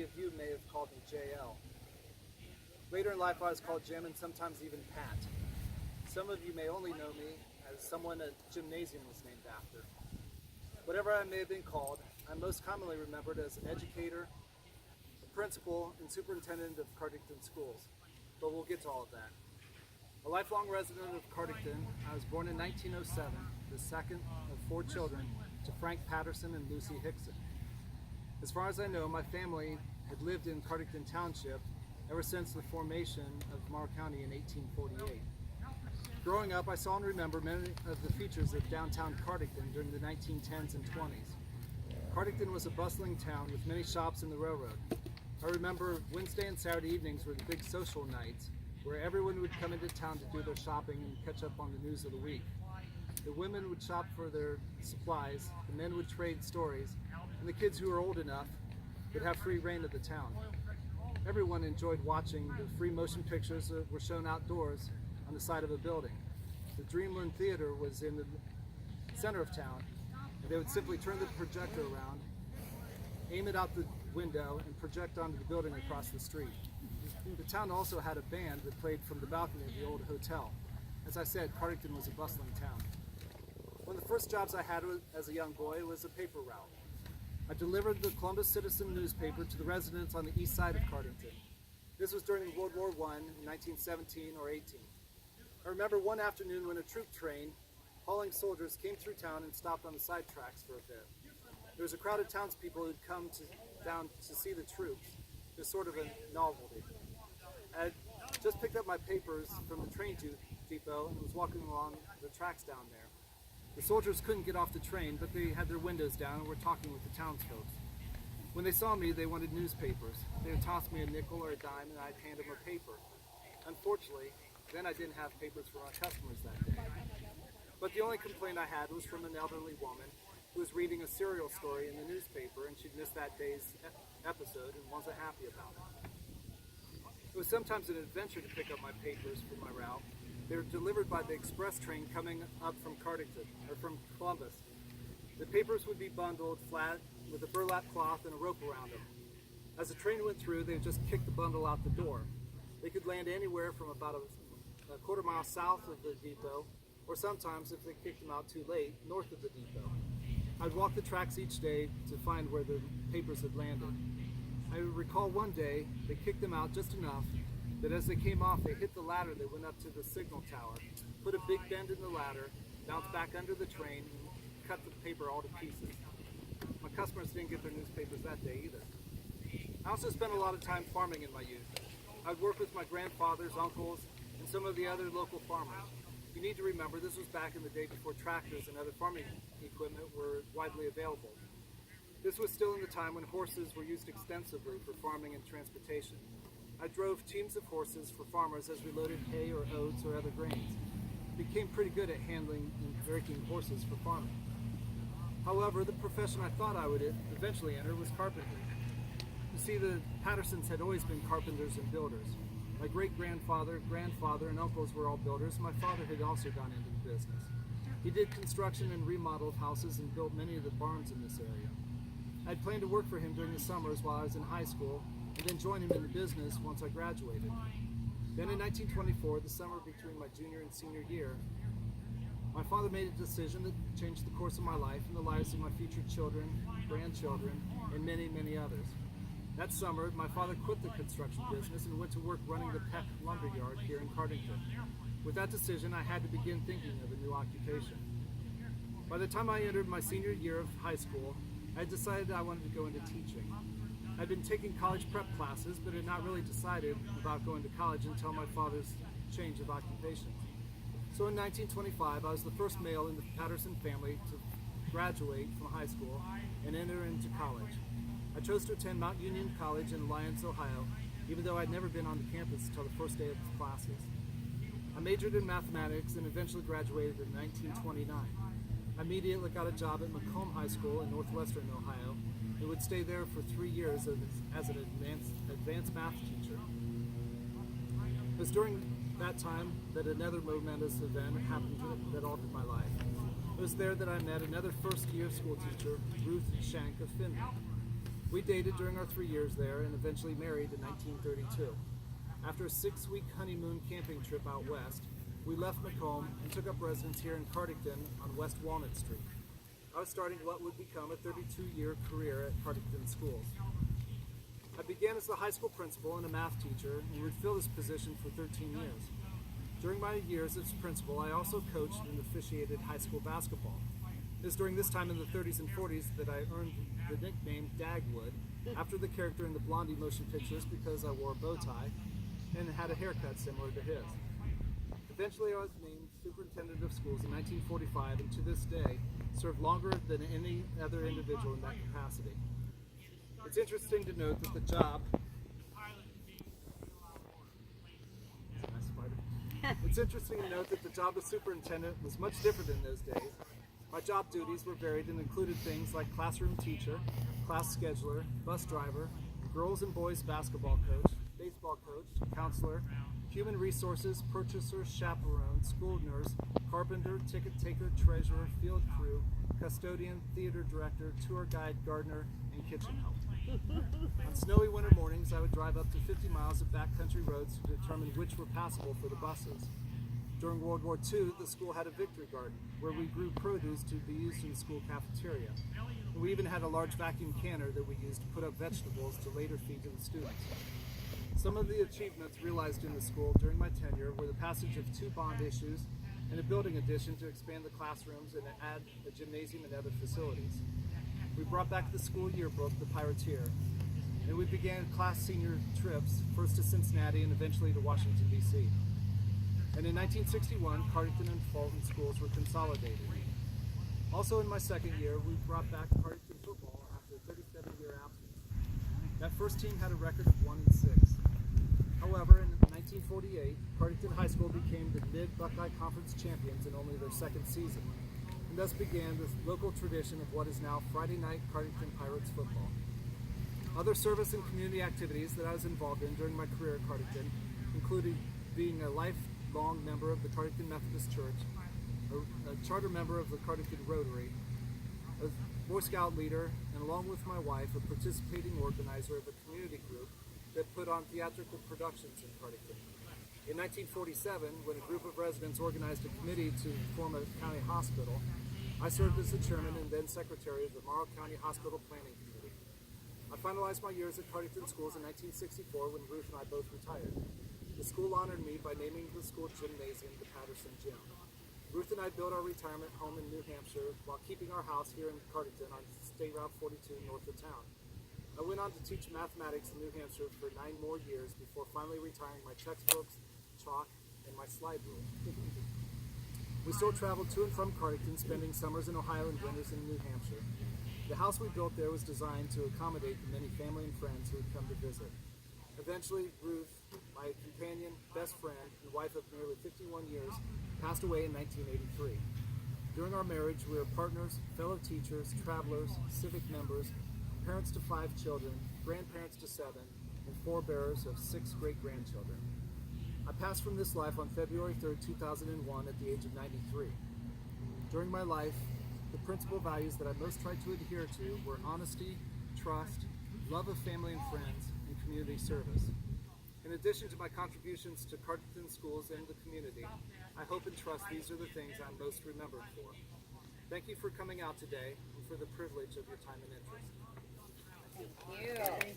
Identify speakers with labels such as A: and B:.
A: of you may have called me JL. Later in life I was called Jim and sometimes even Pat. Some of you may only know me as someone a gymnasium was named after. Whatever I may have been called, I'm most commonly remembered as an educator, a principal, and superintendent of Cardington schools. But we'll get to all of that. A lifelong resident of Cardington, I was born in 1907, the second of 4 children to Frank Patterson and Lucy Hickson. As far as I know, my family had lived in Cardington Township ever since the formation of Morrow County in 1848. Growing up, I saw and remember many of the features of downtown Cardington during the 1910s and 20s. Cardington was a bustling town with many shops and the railroad. I remember Wednesday and Saturday evenings were the big social nights, where everyone would come into town to do their shopping and catch up on the news of the week. The women would shop for their supplies, the men would trade stories, and the kids who were old enough would have free reign of the town. Everyone enjoyed watching the free motion pictures that were shown outdoors on the side of a building. The Dreamland Theater was in the center of town, and they would simply turn the projector around, aim it out the window, and project onto the building across the street. The town also had a band that played from the balcony of the old hotel. As I said, Cardington was a bustling town. One of the first jobs I had as a young boy was a paper route. I delivered the Columbus Citizen newspaper to the residents on the east side of Cardington. This was during World War I in 1917 or 18. I remember one afternoon when a troop train hauling soldiers came through town and stopped on the side tracks for a bit. There was a crowd of townspeople who'd come down to see the troops. It was sort of a novelty. I had just picked up my papers from the train depot and was walking along the tracks down there. The soldiers couldn't get off the train, but they had their windows down and were talking with the townsfolk. When they saw me, they wanted newspapers. They would toss me a nickel or a dime and I'd hand them a paper. Unfortunately, then I didn't have papers for my customers that day. But the only complaint I had was from an elderly woman who was reading a serial story in the newspaper, and she'd missed that day's episode and wasn't happy about it. It was sometimes an adventure to pick up my papers for my route. They were delivered by the express train coming up from Cardington, or from Columbus. The papers would be bundled flat with a burlap cloth and a rope around them. As the train went through, they would just kick the bundle out the door. They could land anywhere from about a quarter mile south of the depot, or sometimes, if they kicked them out too late, north of the depot. I'd walk the tracks each day to find where the papers had landed. I recall one day they kicked them out just enough that as they came off, they hit the ladder that went up to the signal tower, put a big bend in the ladder, bounced back under the train, and cut the paper all to pieces. My customers didn't get their newspapers that day either. I also spent a lot of time farming in my youth. I'd work with my grandfathers, uncles, and some of the other local farmers. You need to remember this was back in the day before tractors and other farming equipment were widely available. This was still in the time when horses were used extensively for farming and transportation. I drove teams of horses for farmers as we loaded hay or oats or other grains. Became pretty good at handling and breaking horses for farming. However, the profession I thought I would eventually enter was carpentry. You see, the Pattersons had always been carpenters and builders. My great-grandfather, grandfather, and uncles were all builders. My father had also gone into the business. He did construction and remodeled houses and built many of the barns in this area. I had planned to work for him during the summers while I was in high school, and then join him in the business once I graduated. Then in 1924, the summer between my junior and senior year, my father made a decision that changed the course of my life and the lives of my future children, grandchildren, and many, many others. That summer, my father quit the construction business and went to work running the Peck lumber yard here in Cardington. With that decision, I had to begin thinking of a new occupation. By the time I entered my senior year of high school, I had decided I wanted to go into teaching. I'd been taking college prep classes, but had not really decided about going to college until my father's change of occupation. So in 1925, I was the first male in the Patterson family to graduate from high school and enter into college. I chose to attend Mount Union College in Alliance, Ohio, even though I'd never been on the campus until the first day of classes. I majored in mathematics and eventually graduated in 1929. I immediately got a job at Macomb High School in northwestern Ohio and would stay there for 3 years as an advanced math teacher. It was during that time that another momentous event happened that altered my life. It was there that I met another first-year school teacher, Ruth Shank of Finley. We dated during our 3 years there and eventually married in 1932. After a 6-week honeymoon camping trip out west, we left Macomb and took up residence here in Cardington on West Walnut Street. I was starting what would become a 32-year career at Cardington schools. I began as the high school principal and a math teacher and would fill this position for 13 years. During my years as principal, I also coached and officiated high school basketball. It was during this time in the 30s and 40s that I earned the nickname Dagwood, after the character in the Blondie motion pictures because I wore a bow tie and had a haircut similar to his. Eventually I was named superintendent of schools in 1945 and to this day served longer than any other individual in that capacity. It's interesting to note that the job of superintendent was much different in those days. My job duties were varied and included things like classroom teacher, class scheduler, bus driver, girls and boys basketball coach, baseball coach, counselor, human resources, purchaser, chaperone, school nurse, carpenter, ticket taker, treasurer, field crew, custodian, theater director, tour guide, gardener, and kitchen help. On snowy winter mornings, I would drive up to 50 miles of backcountry roads to determine which were passable for the buses. During World War II, the school had a victory garden where we grew produce to be used in the school cafeteria. And we even had a large vacuum canner that we used to put up vegetables to later feed to the students. Some of the achievements realized in the school during my tenure were the passage of 2 bond issues and a building addition to expand the classrooms and add a gymnasium and other facilities. We brought back the school yearbook, The Pirateer, and we began class senior trips, first to Cincinnati and eventually to Washington, D.C. And in 1961, Cardington and Fulton schools were consolidated. Also in my second year, we brought back Cardington football after a 37-year absence. That first team had a record of 1-6. However, in 1948, Cardington High School became the Mid-Buckeye Conference champions in only their second season, and thus began the local tradition of what is now Friday night Cardington Pirates football. Other service and community activities that I was involved in during my career at Cardington included being a lifelong member of the Cardington Methodist Church, a charter member of the Cardington Rotary, a Boy Scout leader, and along with my wife, a participating organizer of a community group that put on theatrical productions in Cardington. In 1947, when a group of residents organized a committee to form a county hospital, I served as the chairman and then secretary of the Morrow County Hospital Planning Committee. I finalized my years at Cardington Schools in 1964 when Ruth and I both retired. The school honored me by naming the school gymnasium the Patterson Gym. Ruth and I built our retirement home in New Hampshire while keeping our house here in Cardington on State Route 42 north of town. I went on to teach mathematics in New Hampshire for 9 more years before finally retiring my textbooks, chalk, and my slide rule. We still traveled to and from Cardington, spending summers in Ohio and winters in New Hampshire. The house we built there was designed to accommodate the many family and friends who would come to visit. Eventually, Ruth, my companion, best friend, and wife of nearly 51 years, passed away in 1983. During our marriage, we were partners, fellow teachers, travelers, civic members, parents to 5 children, grandparents to 7, and forebearers of 6 great-grandchildren. I passed from this life on February 3rd, 2001 at the age of 93. During my life, the principal values that I most tried to adhere to were honesty, trust, love of family and friends, and community service. In addition to my contributions to Cardington Schools and the community, I hope and trust these are the things I'm most remembered for. Thank you for coming out today and for the privilege of your time and interest.
B: Thank you.